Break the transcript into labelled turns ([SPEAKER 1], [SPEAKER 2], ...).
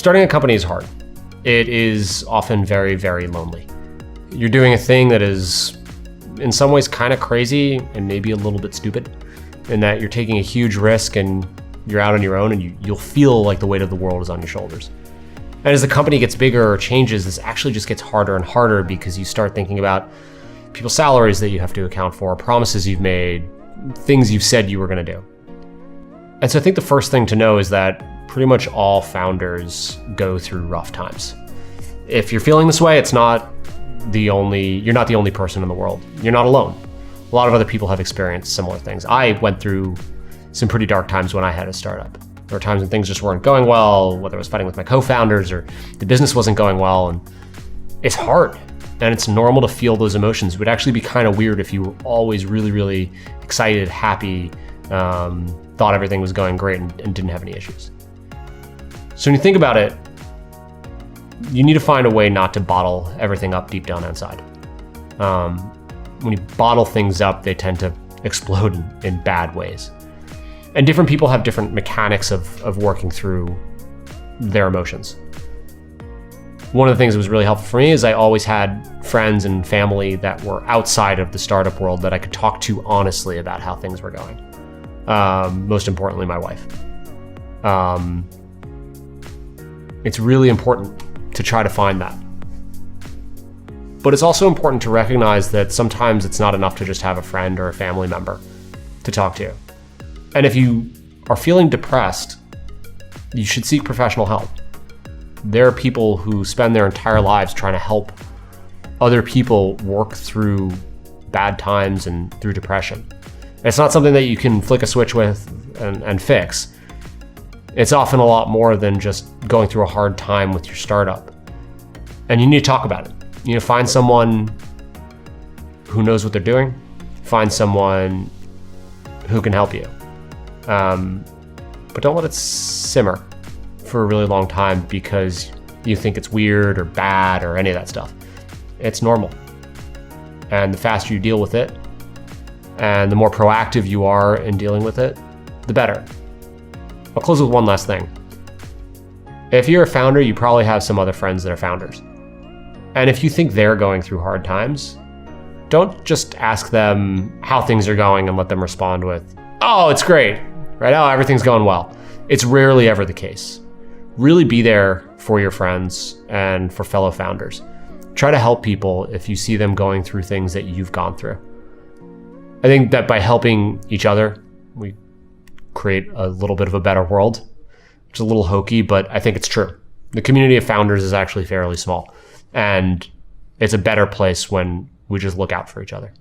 [SPEAKER 1] Starting a company is hard. It is often very, very lonely. You're doing a thing that is in some ways kind of crazy and maybe a little bit stupid, in that you're taking a huge risk and you're out on your own, and you'll feel like the weight of the world is on your shoulders. And as the company gets bigger or changes, this actually just gets harder and harder because you start thinking about people's salaries that you have to account for, promises you've made, things you've said you were going to do. And so I think the first thing to know is that pretty much all founders go through rough times. If you're feeling this way, you're not the only person in the world. You're not alone. A lot of other people have experienced similar things. I went through some pretty dark times when I had a startup. There were times when things just weren't going well, whether I was fighting with my co-founders or the business wasn't going well, and it's hard. And it's normal to feel those emotions. It would actually be kind of weird if you were always really, really excited, happy, thought everything was going great and didn't have any issues. So when you think about it, you need to find a way not to bottle everything up deep down inside. When you bottle things up, they tend to explode in bad ways. And different people have different mechanics of working through their emotions. One of the things that was really helpful for me is I always had friends and family that were outside of the startup world that I could talk to honestly about how things were going. Most importantly, my wife. It's really important to try to find that. But it's also important to recognize that sometimes it's not enough to just have a friend or a family member to talk to. And if you are feeling depressed, you should seek professional help. There are people who spend their entire lives trying to help other people work through bad times and through depression. It's not something that you can flick a switch with and fix. It's often a lot more than just going through a hard time with your startup. And you need to talk about it. You need to find someone who knows what they're doing, find someone who can help you. But don't let it simmer for a really long time because you think it's weird or bad or any of that stuff. It's normal. And the faster you deal with it and the more proactive you are in dealing with it, the better. I'll close with one last thing. If you're a founder, you probably have some other friends that are founders. And if you think they're going through hard times, don't just ask them how things are going and let them respond with, "Oh, it's great," right? "Oh, everything's going well." It's rarely ever the case. Really be there for your friends and for fellow founders. Try to help people if you see them going through things that you've gone through. I think that by helping each other, we create a little bit of a better world, which is a little hokey, but I think it's true. The community of founders is actually fairly small, and it's a better place when we just look out for each other.